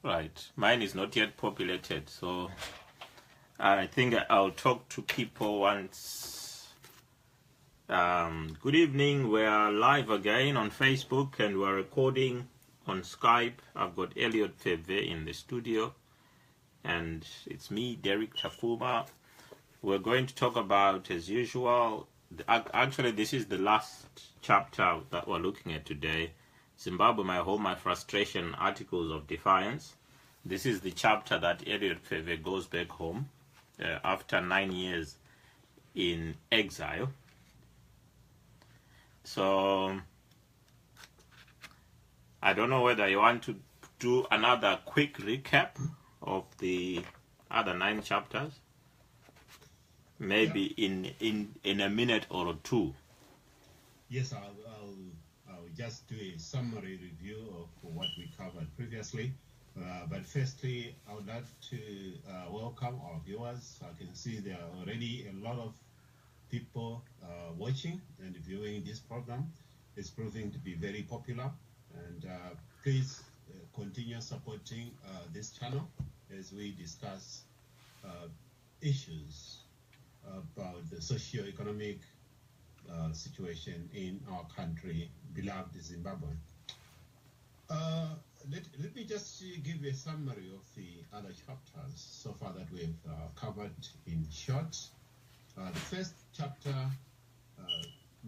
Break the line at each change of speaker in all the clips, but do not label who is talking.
Right. Mine is not yet populated, so I think I'll talk to people once. Good evening. We're live again on Facebook and we're recording on Skype. I've got Elliot Feve in the studio and it's me, Derek Tafuma. We're going to talk about, as usual, actually this is the last chapter that we're looking at today. Zimbabwe, my home, my frustration, articles of defiance. This is the chapter that Elliot Feve goes back home after 9 years in exile. So I don't know whether you want to do another quick recap of the other 9 chapters, maybe in a minute or two.
Yes, I'll just do a summary review of what we covered previously. But firstly, I would like to welcome our viewers. I can see there are already a lot of people watching and viewing this program. It's proving to be very popular. And please continue supporting this channel as we discuss issues about the socio-economic situation in our country, beloved Zimbabwe. Let me just give a summary of the other chapters so far that we've covered in short. The first chapter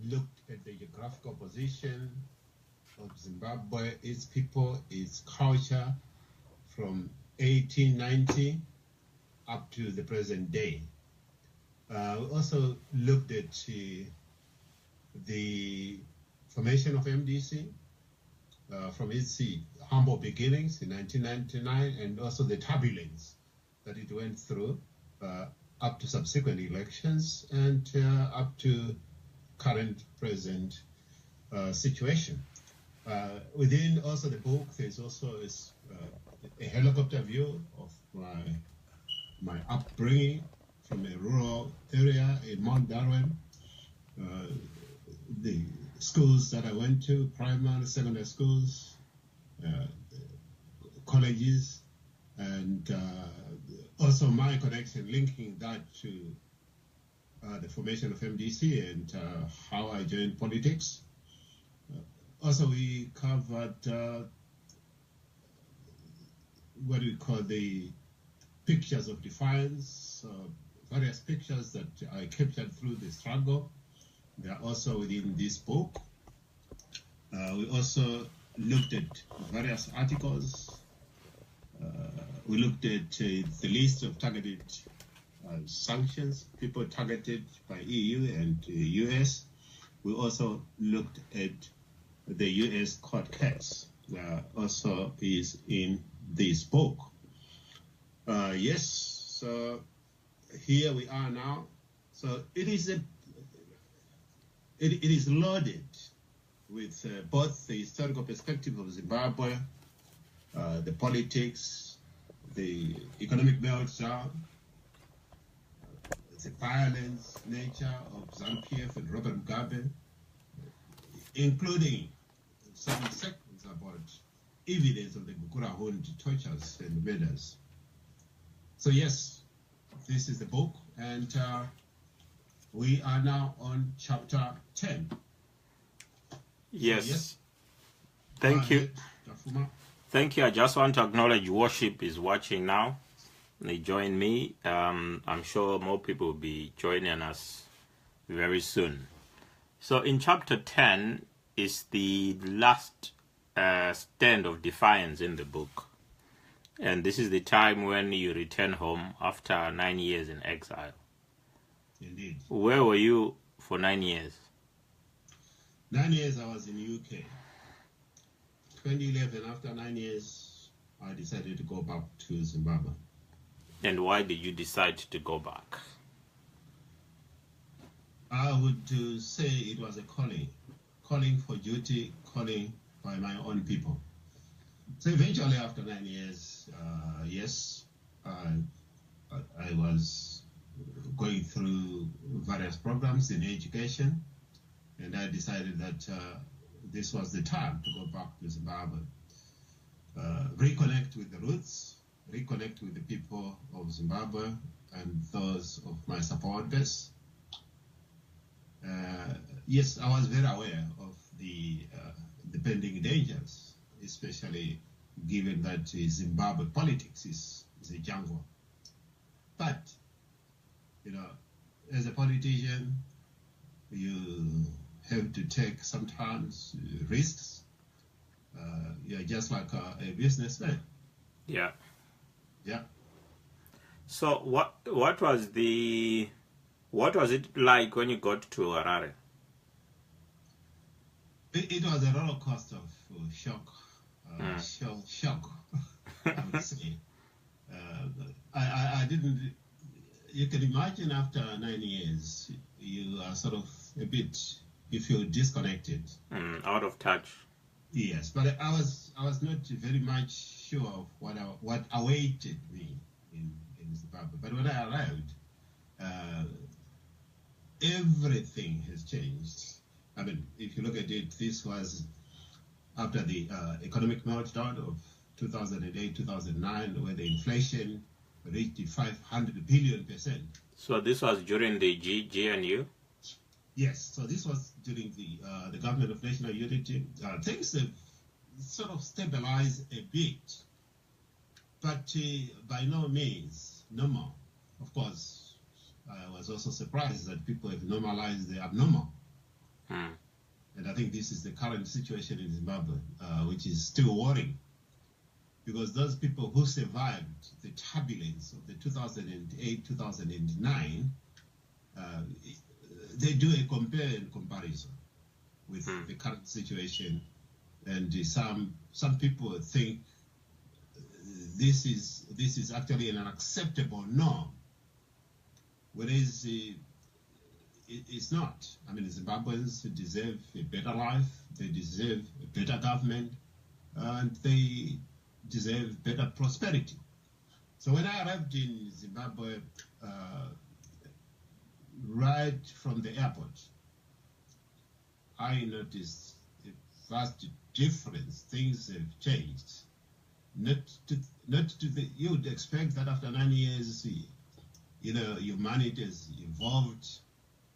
looked at the geographical position of Zimbabwe, its people, its culture from 1890 up to the present day. We also looked at the formation of MDC from its humble beginnings in 1999 and also the turbulence that it went through up to subsequent elections and up to current present situation. Within also the book, there's also a helicopter view of my upbringing from a rural area in Mount Darwin, the schools that I went to, primary, secondary schools, colleges, and also my connection, linking that to the formation of MDC and how I joined politics. Also, we covered what we call the pictures of defiance, various pictures that I captured through the struggle. They are also within this book. We also looked at various articles. We looked at the list of targeted sanctions, people targeted by EU and US. We also looked at the US court case, also is in this book. Yes, so here we are now. So it is loaded with both the historical perspective of Zimbabwe, the politics, the economic meltdown, the violence nature of ZANU-PF and Robert Mugabe, including some segments about evidence of the Gukurahundi tortures and murders. So yes, this is the book, and we are now on chapter 10.
Yes.
So, yes.
Thank you.
Tafuma.
Thank you. I just want to acknowledge Worship is watching now. They join me. I'm sure more people will be joining us very soon. So in chapter 10 is the last stand of defiance in the book. And this is the time when you return home after 9 years in exile.
Indeed.
Where were you for 9 years?
9 years I was in UK. 2011, after 9 years, I decided to go back to Zimbabwe.
And why did you decide to go back?
I would say it was a calling for duty, calling by my own people. So eventually, after 9 years, yes, I was going through various programs in education, and I decided that this was the time to go back to Zimbabwe. reconnect with the roots, reconnect with the people of Zimbabwe and those of my support base. Yes, I was very aware of the pending dangers, especially given that Zimbabwe politics is a jungle. But, you know, as a politician, you have to take sometimes risks. You're just like a businessman.
Yeah.
Yeah.
So what was it like when you got to Harare?
It was a roller coaster of shock. Shock, I would say. I didn't. You can imagine after 9 years, you are sort of a bit, you feel disconnected,
out of touch.
Yes, but I was not very much sure of what awaited me in Zimbabwe. But when I arrived, everything has changed. I mean, if you look at it, this was after the economic meltdown of 2008, 2009, where the inflation reached 500 billion%.
So this was during the GNU?
Yes, so this was during the Government of National Unity. Things have sort of stabilized a bit, but by no means normal. Of course, I was also surprised that people have normalized the abnormal. And I think this is the current situation in Zimbabwe, which is still worrying. Because those people who survived the turbulence of the 2008-2009, they do a compare and comparison with the current situation, and some people think this is actually an unacceptable norm, whereas it's not. I mean, Zimbabweans deserve a better life, they deserve a better government, and they deserve better prosperity. So when I arrived in Zimbabwe, right from the airport, I noticed a vast difference. Things have changed. You would expect that after 9 years, you know, humanity has evolved,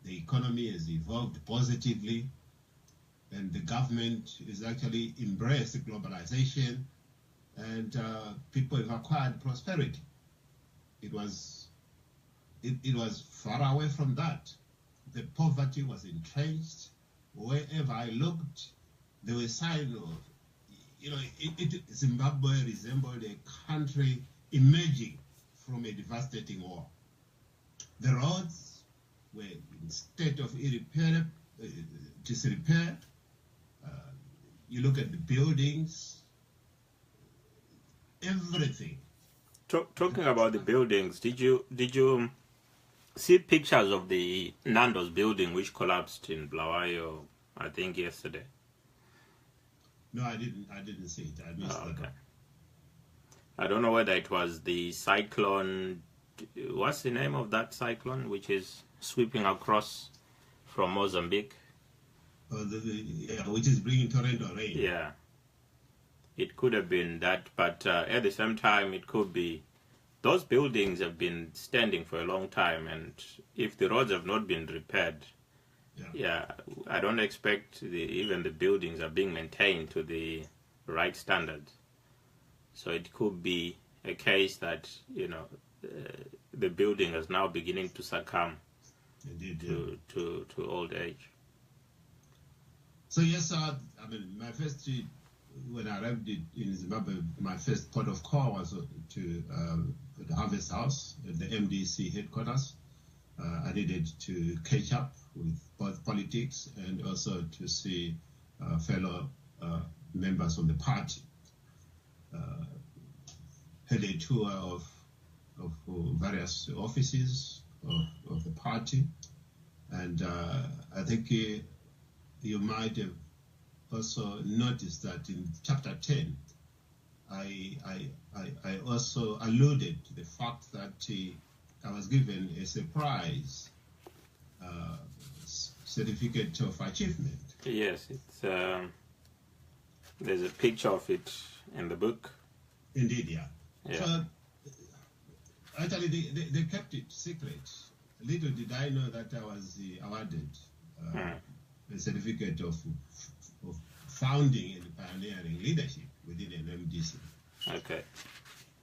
the economy has evolved positively, and the government is actually embraced globalization, and people have acquired prosperity. It was far away from that. The poverty was entrenched. Wherever I looked, there were signs of, you know, Zimbabwe resembled a country emerging from a devastating war. The roads were in state of disrepair. You look at the buildings, everything.
Talking about the buildings, did you see pictures of the Nando's building which collapsed in Bulawayo, I think yesterday?
No, I didn't see it. I missed that.
Okay. I don't know whether it was the cyclone. What's the name of that cyclone which is sweeping across from Mozambique?
Which is bringing torrential rain.
Yeah. It could have been that, but at the same time, it could be those buildings have been standing for a long time, and if the roads have not been repaired, I don't expect even the buildings are being maintained to the right standards. So it could be a case that, you know, the building is now beginning to succumb to old age.
So yes, I mean, when I arrived in Zimbabwe, my first port of call was to the Harvest House at the MDC headquarters. I needed to catch up with both politics and also to see fellow members of the party. Had a tour of various offices of the party, and I think you might have also noticed that in chapter 10, I also alluded to the fact that I was given a surprise certificate of achievement.
Yes, it's There's a picture of it in the book.
Indeed, yeah.
Yeah.
So, actually, they kept it secret. Little did I know that I was awarded a certificate of founding and pioneering leadership within an MDC.
Okay.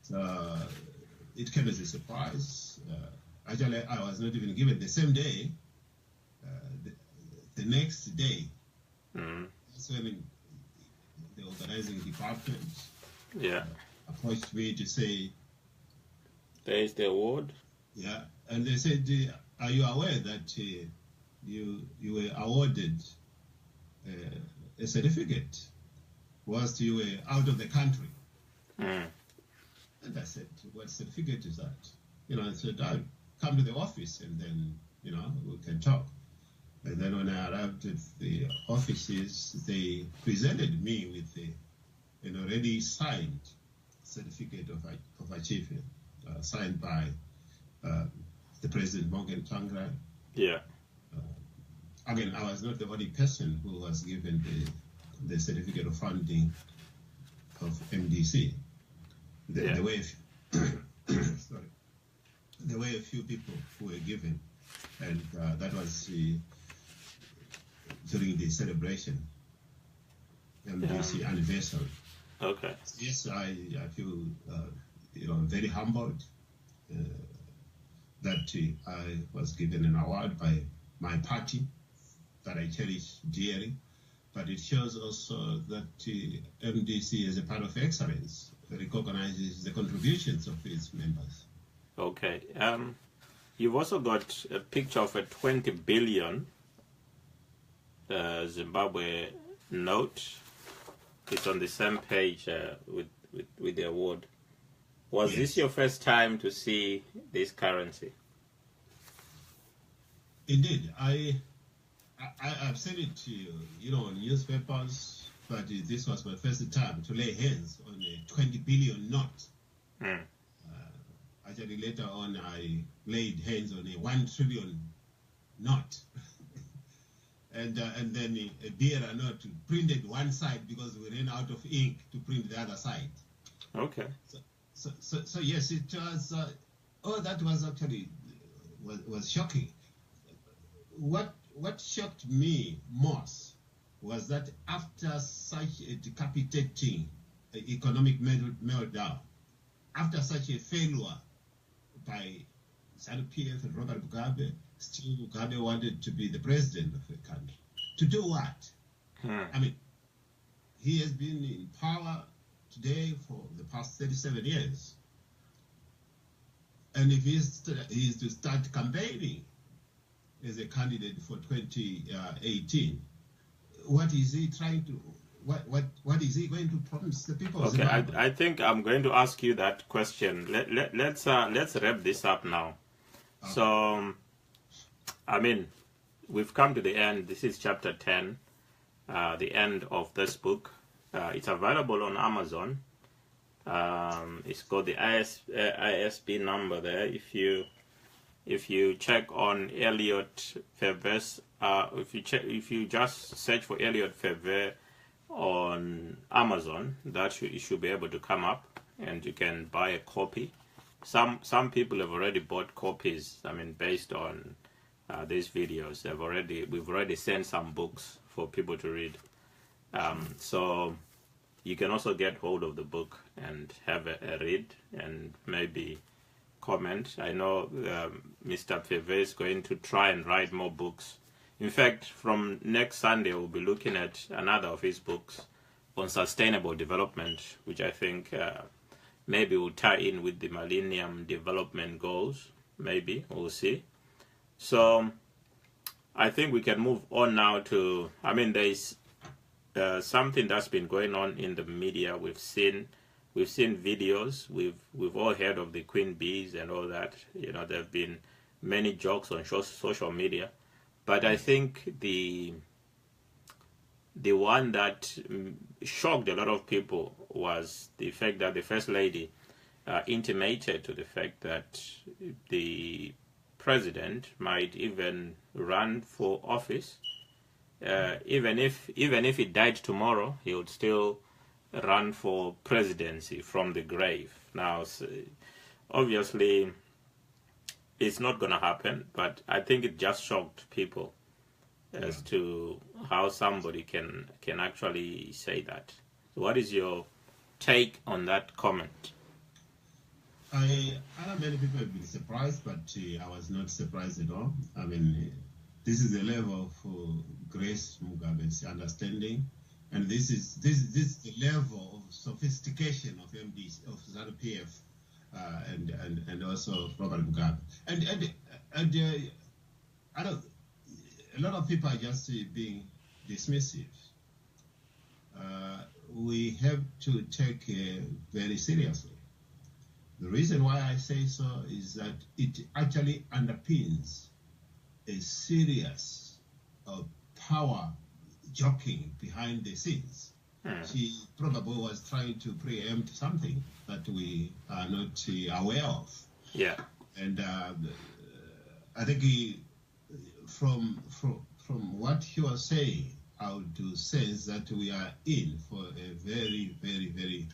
So, it came as a surprise. Actually, I was not even given the same day. The next day, that's when the organizing department approached me to say,
there is the award.
Yeah, and they said, are you aware that you were awarded a certificate whilst you were out of the country? And I said, what certificate is that? I said, I'll come to the office and then, we can talk. And then when I arrived at the offices, they presented me with an already signed certificate of achievement, signed by the President Morgan Tsvangirai.
Yeah.
Again, I was not the only person who was given the certificate of funding of MDC. There were a few people who were given, and that was during the celebration, MDC anniversary.
Okay.
Yes, I feel very humbled that I was given an award by my party that I cherish dearly, but it shows also that MDC as a part of excellence recognizes the contributions of its members.
Okay. You've also got a picture of a 20 billion Zimbabwe note. It's on the same page with the award. Was this your first time to see this currency?
Indeed, I've seen it, on newspapers, but this was my first time to lay hands on a 20 billion note. Actually, later on, I laid hands on a 1 trillion note. and then a bearer note printed one side because we ran out of ink to print the other side.
Okay.
So yes, it was. That was actually was shocking. What shocked me most was that after such a decapitating economic meltdown, after such a failure by ZANU-PF and Robert Mugabe, still Mugabe wanted to be the president of the country. To do what? I mean, he has been in power today for the past 37 years. And if he is to start campaigning as a candidate for 2018, what is he trying to, what is he going to promise the people?
Okay, I think I'm going to ask you that question. Let's wrap this up now. Okay. So, I mean, we've come to the end. This is chapter 10, the end of this book. It's available on Amazon. It's got the ISB number there. If you check on Elliot Ferver's, if you just search for Elliot Ferver on Amazon, it should be able to come up, and you can buy a copy. Some people have already bought copies. I mean, based on these videos, we've already sent some books for people to read. So you can also get hold of the book and have a read and maybe comment. I know Mr. Ferver is going to try and write more books. In fact, from next Sunday, we'll be looking at another of his books on sustainable development, which I think maybe will tie in with the Millennium Development Goals. Maybe, we'll see. So I think we can move on now to, I mean, there's something that's been going on in the media. We've seen videos. We've all heard of the queen bees and all that. You know, there have been many jokes on social media. But I think the one that shocked a lot of people was the fact that the First Lady intimated to the fact that the president might even run for office. Even if he died tomorrow, he would still run for presidency from the grave. Now, obviously, it's not going to happen, but I think it just shocked people as to how somebody can actually say that. So what is your take on that comment?
I know many people have been surprised, but I was not surprised at all. I mean, this is the level of Grace Mugabe's understanding, and this is the level of sophistication of MDs of ZANU-PF and also Robert Mugabe. And I don't. A lot of people are just being dismissive. We have to take very seriously. The reason why I say so is that it actually underpins a serious power jockeying behind the scenes. She probably was trying to preempt something that we are not aware of.
Yeah.
And I think from what he was saying, I would sense that we are in for a very, very, very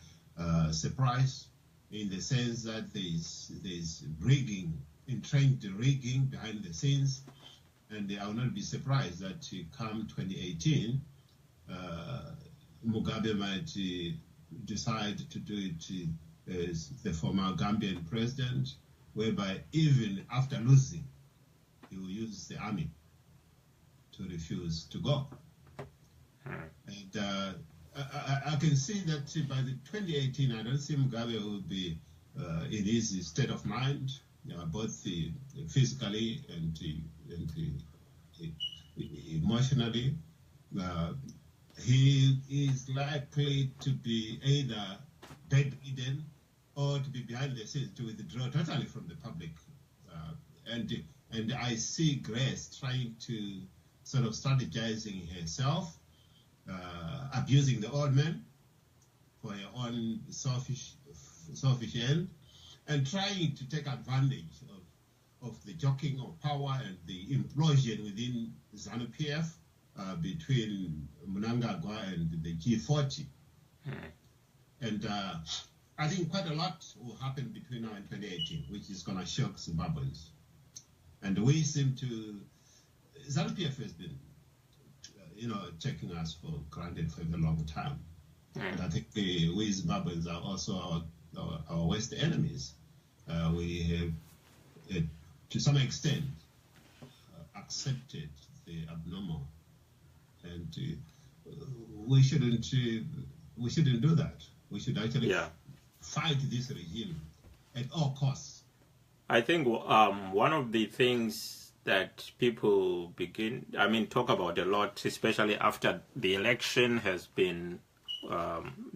surprise, in the sense that there's rigging, entrenched rigging behind the scenes, and I will not be surprised that come 2018, Mugabe might decide to do it as the former Gambian president, whereby even after losing, he will use the army to refuse to go. And I can see that by the 2018, I don't see Mugabe will be in his state of mind, both physically and emotionally. He is likely to be either bedridden or to be behind the scenes, to withdraw totally from the public. And I see Grace trying to sort of strategizing herself, abusing the old man for her own selfish end, and trying to take advantage of the jockeying of power and the implosion within ZANU-PF between Mnangagwa and the G40. And I think quite a lot will happen between now and 2018, which is going to shock Zimbabweans. And we seem to, ZANU-PF has been, checking us for granted for a long time. And I think we Zimbabweans are also our worst enemies. We have, to some extent, accepted the abnormal, and we shouldn't do that. We should actually fight this regime at all costs.
I think one of the things that people talk about a lot, especially after the election has been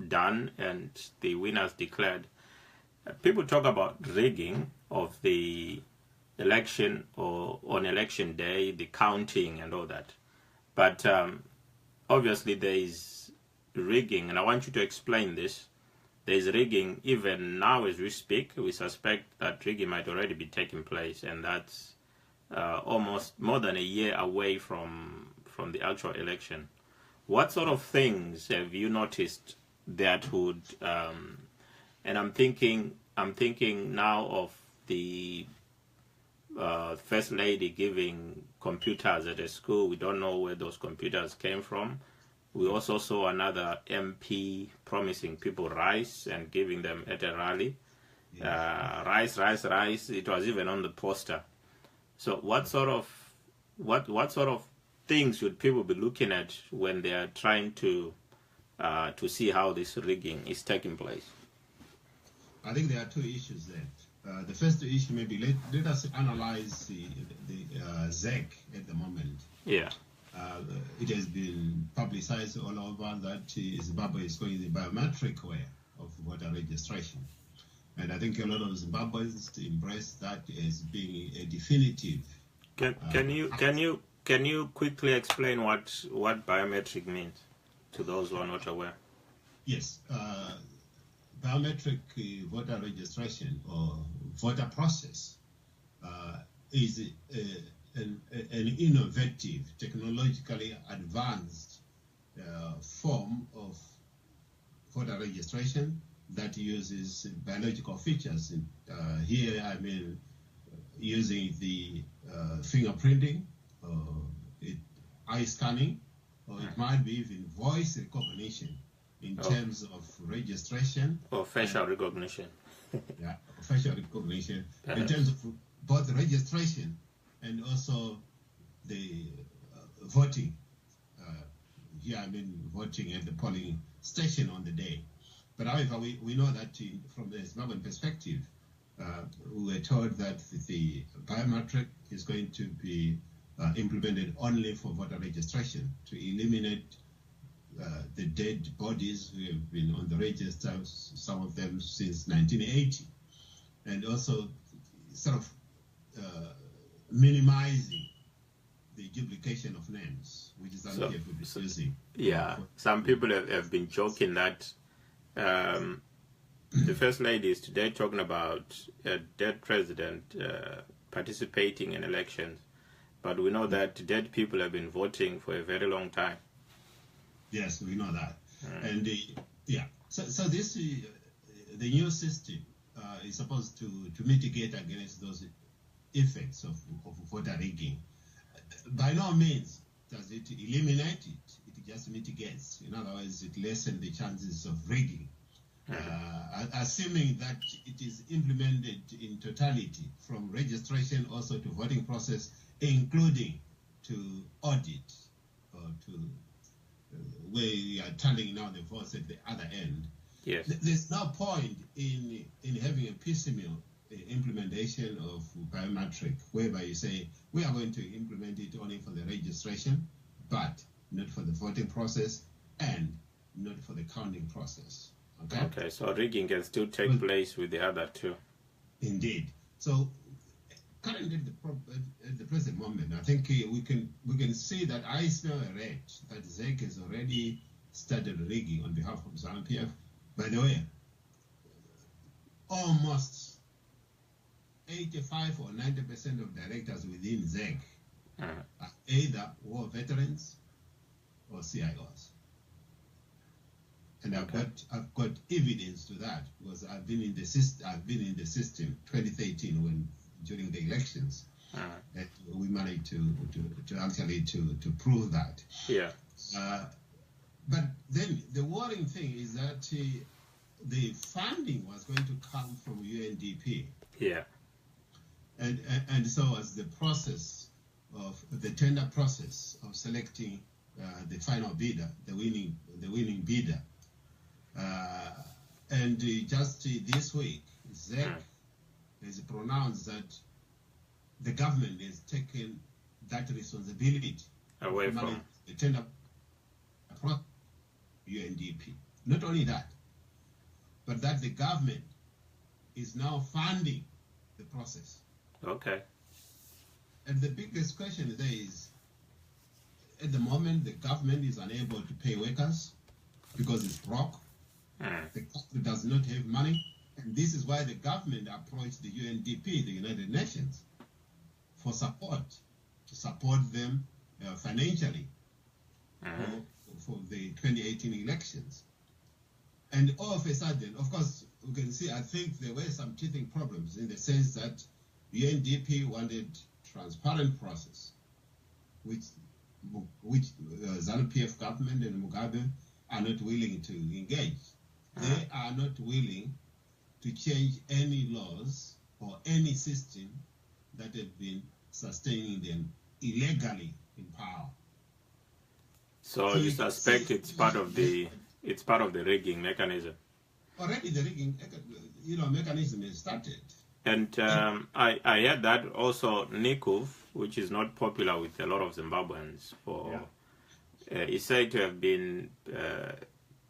done and the winners declared, people talk about rigging of the election or on election day, the counting and all that. But obviously there is rigging, and I want you to explain this. There is rigging even now as we speak. We suspect that rigging might already be taking place, and that's almost more than a year away from the actual election. What sort of things have you noticed that would, and I'm thinking now of the First Lady giving computers at a school. We don't know where those computers came from. We also saw another MP promising people rice and giving them at a rally. Rice. It was even on the poster. So what sort of things should people be looking at when they are trying to see how this rigging is taking place?
I think there are two issues there. The first issue, maybe let us analyze the ZEC at the moment.
Yeah.
It has been publicized all over that Zimbabwe is going the biometric way of voter registration. And I think a lot of Zimbabweans embrace that as being a definitive.
Can you quickly explain what biometric means to those who are not aware?
Yes. Biometric voter registration or voter process is an innovative, technologically advanced form of voter registration that uses biological features. Here, I mean, using the fingerprinting, eye scanning, or it might be even voice recognition in terms of registration.
Or facial recognition.
Yeah, facial recognition. In terms of both registration and also the voting. Here, I mean, voting at the polling station on the day. But however, we know that from the Zimbabwean perspective, we were told that the biometric is going to be implemented only for voter registration to eliminate the dead bodies who have been on the register, some of them since 1980, and also sort of minimizing the duplication of names, which is ZANU-PF would be using.
Yeah, some people have been joking that the First Lady is today talking about a dead president participating in elections, but we know that dead people have been voting for a very long time.
Yes, we know that. And so this the new system is supposed to mitigate against those effects of voter rigging. By no means does it eliminate it, it just mitigates. In other words, it lessens the chances of rigging. Assuming that it is implemented in totality, from registration also to voting process, including to audit or to where we are tallying now the votes at the other end.
Yes.
There's no point in having a piecemeal implementation of biometric, whereby you say we are going to implement it only for the registration, but not for the voting process and not for the counting process.
Okay, so rigging can still take place with the other two.
Indeed. So currently at the present moment, I think we can see that I smell a red, that ZEC has already started rigging on behalf of ZANU-PF. By the way, almost 85 or 90% of directors within ZEC are either war veterans or CIOs. And I've got evidence to that because I've been in the system 2013 when during the elections that we managed to actually to prove that.
Yeah.
But then the worrying thing is that the funding was going to come from UNDP.
Yeah.
And so as the process of the tender process of selecting the final bidder, the winning bidder. And just this week, ZEC has pronounced that the government has taken that responsibility
away from
the tender process UNDP. Not only that, but that the government is now funding the process.
Okay.
And the biggest question there is, at the moment, the government is unable to pay workers because it's broke. The country does not have money. And this is why the government approached the UNDP, the United Nations, for support, to support them financially for the 2018 elections. And all of a sudden, of course, we can see, I think there were some teething problems in the sense that UNDP wanted transparent process, which ZANU-PF government and Mugabe are not willing to engage. They are not willing to change any laws or any system that have been sustaining them illegally in power.
So you suspect it's part of the rigging mechanism.
Already the rigging mechanism is started.
And I heard that also Nikov, which is not popular with a lot of Zimbabweans, is said to have been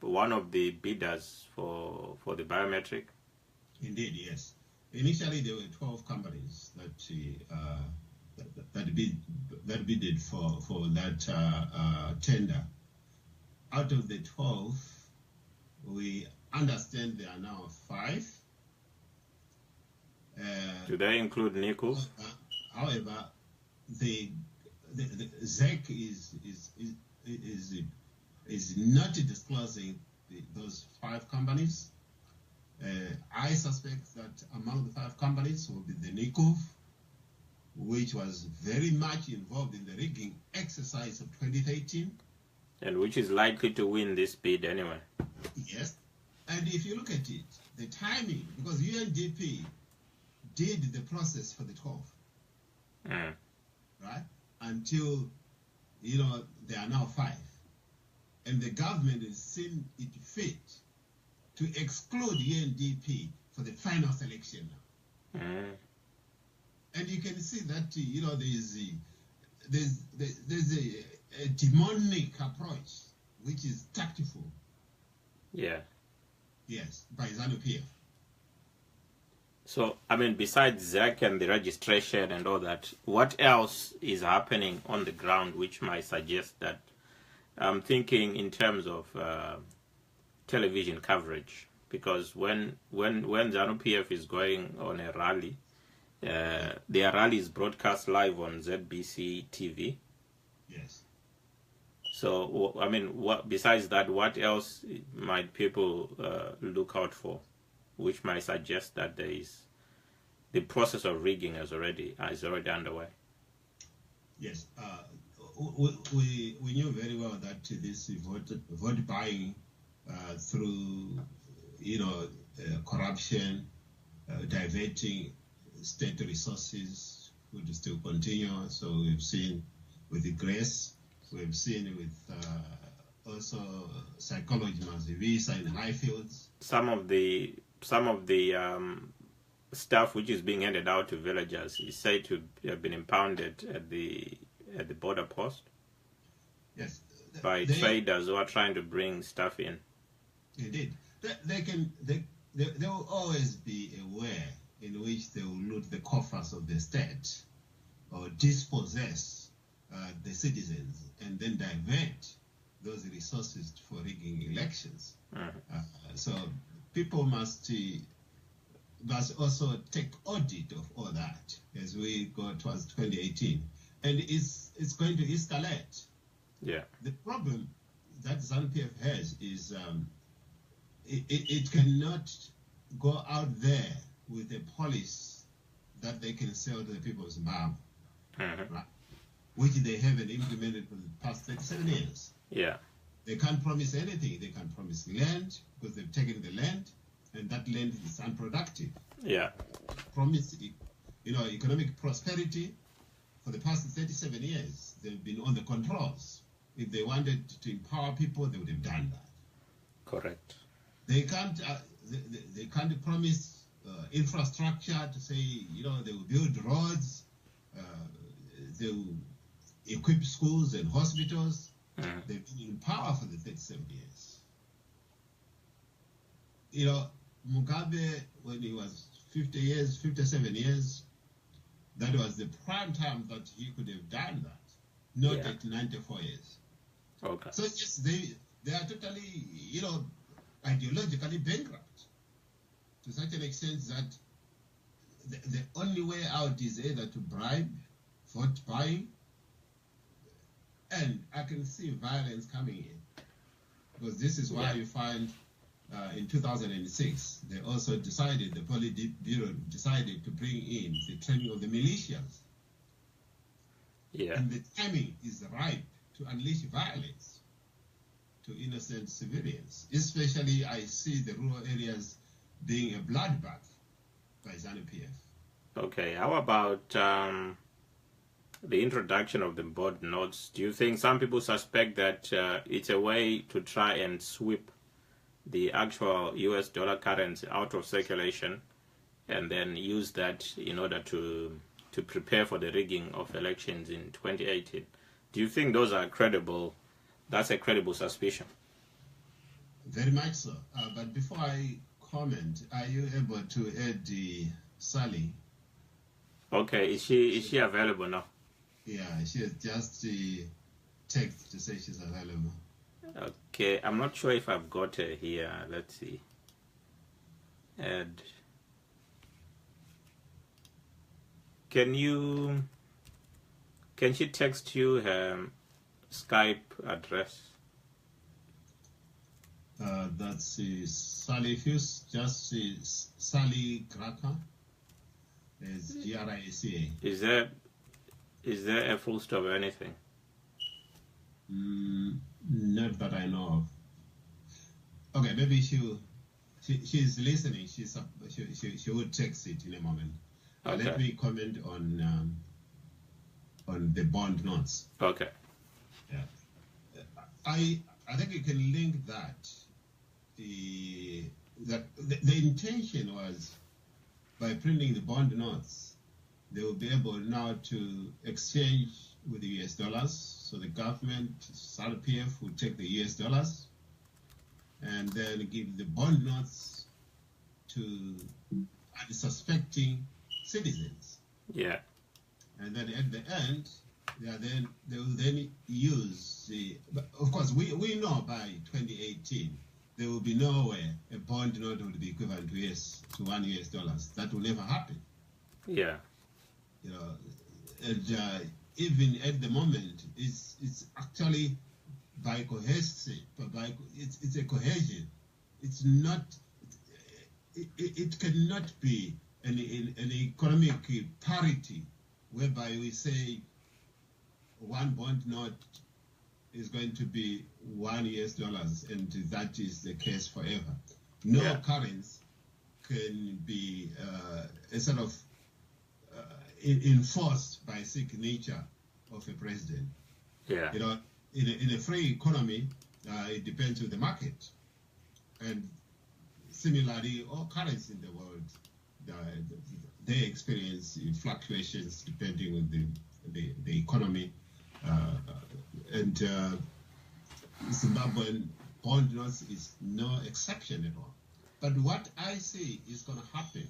one of the bidders for the biometric.
Indeed, yes. Initially, there were 12 companies that bidded for that tender. Out of the 12, we understand there are now 5.
Do they include Nikov?
However, the ZEC is not disclosing those 5 companies. I suspect that among the 5 companies will be the NICUV, which was very much involved in the rigging exercise of 2013.
And which is likely to win this bid anyway.
Yes. And if you look at it, the timing, because UNDP did the process for the 12, right? Until, there are now 5. And the government has seen it fit to exclude UNDP for the final selection now. And you can see that, there's a demonic approach, which is tactful.
Yeah.
Yes, by ZANU-PF.
So, I mean, besides ZAC and the registration and all that, what else is happening on the ground which might suggest that? I'm thinking in terms of television coverage, because when ZANU-PF is going on a rally, their rally is broadcast live on ZBC TV.
Yes.
So, I mean, besides that, what else might people look out for, which might suggest that the process of rigging is already underway?
Yes. We knew very well that this vote buying through, corruption, diverting state resources would still continue. So we've seen with the Grace, we've seen with also psychology Mazivisa in Highfields.
Some of the stuff which is being handed out to villagers is said to have been impounded at the border post.
Yes.
By traders who are trying to bring stuff in.
Indeed. They will always be a way in which they will loot the coffers of the state or dispossess the citizens and then divert those resources for rigging elections. So people must also take audit of all that as we go towards 2018. And it's going to escalate.
Yeah.
The problem that ZANU-PF has is it cannot go out there with a policy that they can sell to the people of Zimbabwe, right? Which they haven't implemented for the past 37 years.
Yeah.
They can't promise anything. They can't promise land because they've taken the land, and that land is unproductive.
Yeah.
Promise, economic prosperity for the past 37 years. They've been on the controls. If they wanted to empower people, they would have done that.
Correct.
They can't. They can't promise infrastructure to say, they will build roads, they will equip schools and hospitals. They've been in power for the 37 years. Mugabe, when he was 57 years, that was the prime time that he could have done that, not at 94 years.
Okay.
So yes, they are totally, ideologically bankrupt to such an extent that the only way out is either to bribe, vote buying, and I can see violence coming in. Because this is why you find in 2006, they also decided, the Politburo decided to bring in the training of the militias.
Yeah.
And the timing is ripe to unleash violence to innocent civilians. Especially, I see the rural areas being a bloodbath by ZANU-PF.
Okay, how about the introduction of the board notes? Do you think some people suspect that it's a way to try and sweep the actual US dollar currency out of circulation and then use that in order to prepare for the rigging of elections in 2018? Do you think those are credible? That's a credible suspicion.
Very much so. But before I comment, are you able to add the Sally?
Okay, is she available now?
Yeah, she has just text to say she's available.
Okay, I'm not sure if I've got her here. Let's see. Add. Can she text you her Skype address?
That's Sally Hughes, just Sally Graca, is Graca.
Is there a full stop or anything?
Not that I know of. Okay, maybe she's listening. She would text it in a moment.
Okay.
Let me comment on the bond notes.
Okay.
Yeah, I think you can link that. The intention was, by printing the bond notes, they will be able now to exchange with the US dollars. So the government, SALPF, will take the US dollars and then give the bond notes to unsuspecting citizens.
Yeah.
And then at the end, they will then use the. Of course, we know by 2018 there will be nowhere a bond note would be equivalent to $1 US. That will never happen.
Yeah.
You know, and even at the moment, it's actually by cohesive. It's a cohesion. It's not. It cannot be an economic parity whereby we say one bond note is going to be $1 US, and that is the case forever. No currency can be a sort of enforced by signature of a president.
Yeah.
You know, in a free economy, it depends on the market, and similarly, all currencies in the world, they experience fluctuations depending on the economy. And Zimbabwean bond notes is no exception at all. But what I see is going to happen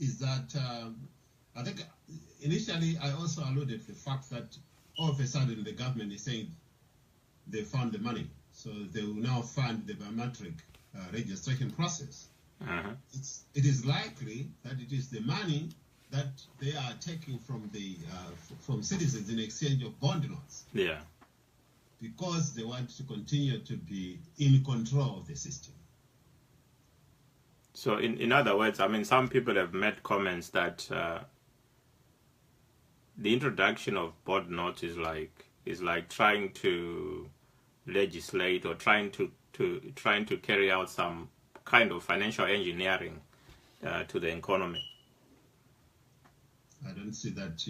is that I think initially I also alluded to the fact that all of a sudden the government is saying they found the money. So they will now fund the biometric registration process.
Uh-huh.
It is likely that it is the money that they are taking from from citizens in exchange of bond notes.
Yeah.
Because they want to continue to be in control of the system.
So in other words, I mean, some people have made comments that the introduction of bond notes is like trying to legislate or trying to carry out some kind of financial engineering to the economy.
I don't see that.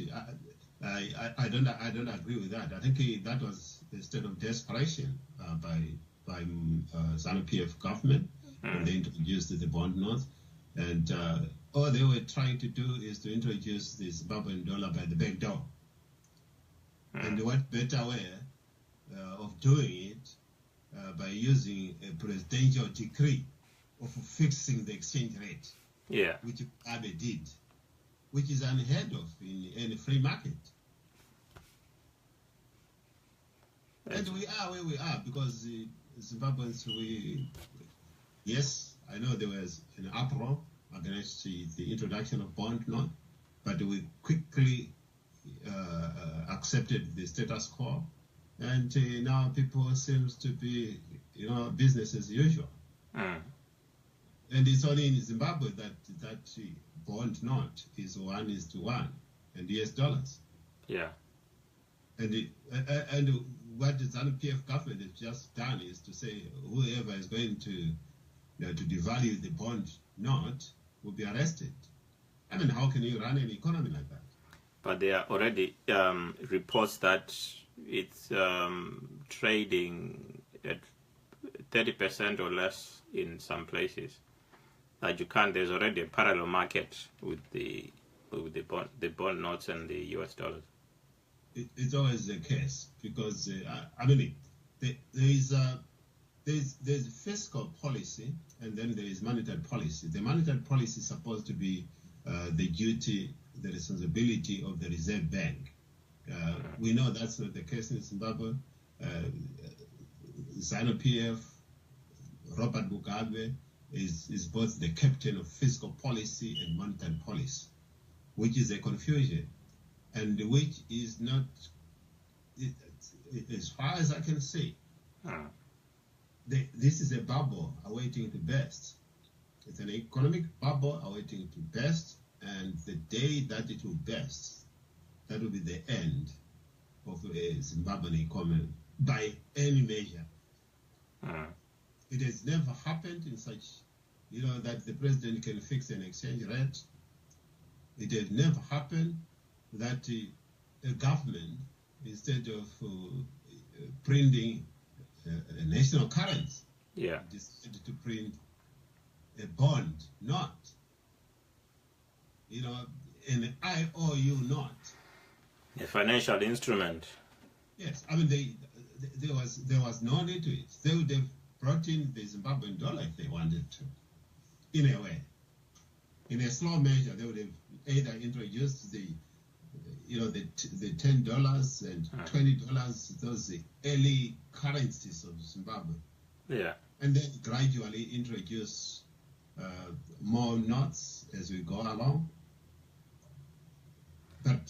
I don't agree with that. I think that was a state of desperation by ZANU-PF government when they introduced the bond notes, and all they were trying to do is to introduce the Zimbabwean dollar by the back door. And what better way of doing it by using a presidential decree of fixing the exchange rate, which Abe did, which is unheard of in any free market. And we are where we are because Zimbabweans, yes, I know there was an uproar against the introduction of bond note, but we quickly accepted the status quo, and now people seems to be, business as usual. And it's only in Zimbabwe that bond note is 1:1 and US dollars.
Yeah.
And what the ZANU-PF government has just done is to say whoever is going to devalue the bond note will be arrested. I mean, how can you run an economy like that?
But there are already reports that it's trading at 30% or less in some places. That you can't. There's already a parallel market with the bond notes and the US dollars.
It's always the case because I mean there's fiscal policy and then there is monetary policy. The monetary policy is supposed to be the duty, the responsibility of the Reserve Bank. We know that's not the case in Zimbabwe. ZANU-PF, Robert Mugabe is both the captain of fiscal policy and monetary policy, which is a confusion, and which is not, as far as I can see, this is a bubble awaiting to burst. It's an economic bubble awaiting to burst, and the day that it will burst, that will be the end of a Zimbabwean economy by any measure. It has never happened in such, that the president can fix an exchange rate. It has never happened that a government, instead of printing a national currency, decided to print a bond note, an IOU note.
A financial instrument.
Yes, I mean, there was no need to it. They would have brought in the Zimbabwean dollar if they wanted to, in a way. In a slow measure, they would have either introduced the $10 and $20, those early currencies of Zimbabwe.
Yeah.
And then gradually introduce more notes as we go along. But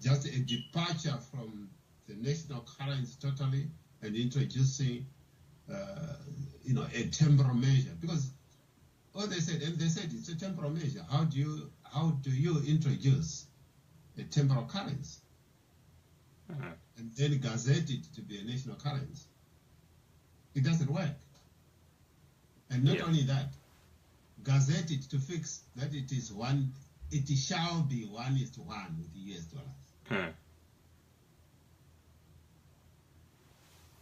just a departure from the national currency totally and introducing, a temporal measure, because they said it's a temporal measure. How do you introduce a temporal currency and then gazette it to be a national currency? It doesn't work. And not only that, gazette it to fix that it is one. It shall be 1:1 with the US dollars.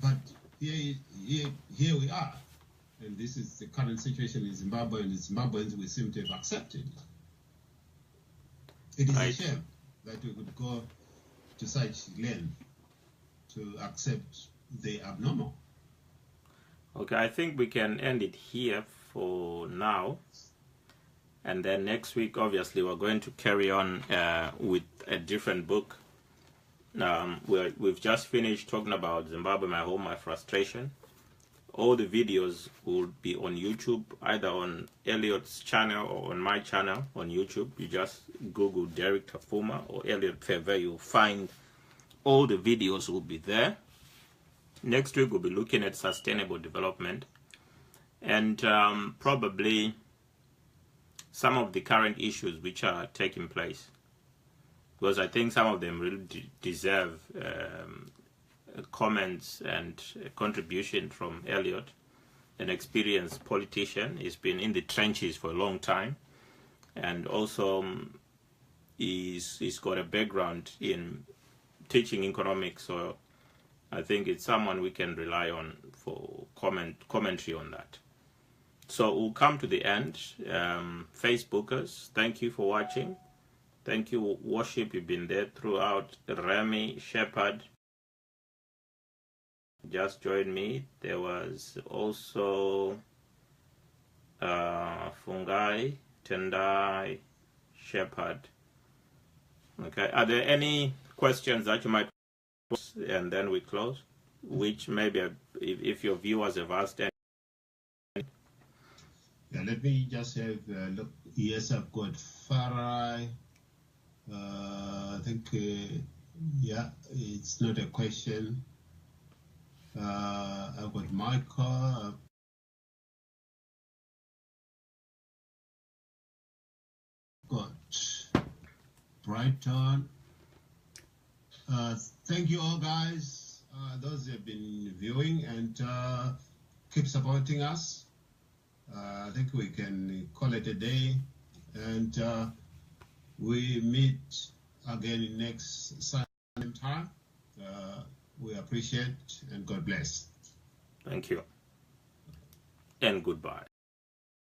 But here we are, and this is the current situation in Zimbabwe, and the Zimbabweans we seem to have accepted. It is a shame that we could go to such length to accept the abnormal.
Okay, I think we can end it here for now. And then next week, obviously, we're going to carry on with a different book. We've just finished talking about Zimbabwe, My Home, My Frustration. All the videos will be on YouTube, either on Elliot's channel or on my channel on YouTube. You just Google Derek Tafuma or Elliot Fever, you'll find all the videos will be there. Next week, we'll be looking at sustainable development and probably some of the current issues which are taking place, because I think some of them really deserve comments and contribution from Elliot, an experienced politician. He's been in the trenches for a long time, and also he's got a background in teaching economics, so I think it's someone we can rely on for commentary on that. So we'll come to the end. Facebookers, thank you for watching. Thank you, Worship. You've been there throughout. Remy, Shepherd just joined me. There was also Fungai, Tendai, Shepherd. Okay, are there any questions that you might pose, and then we close? Which maybe if your viewers have asked any.
Yeah, let me just have a look. Yes, I've got Farai. I think, it's not a question. I've got Michael. I've got Brighton. Thank you all, guys. Those who have been viewing, and keep supporting us. I think we can call it a day, and we meet again next Sunday time. We appreciate, and God bless.
Thank you, and goodbye.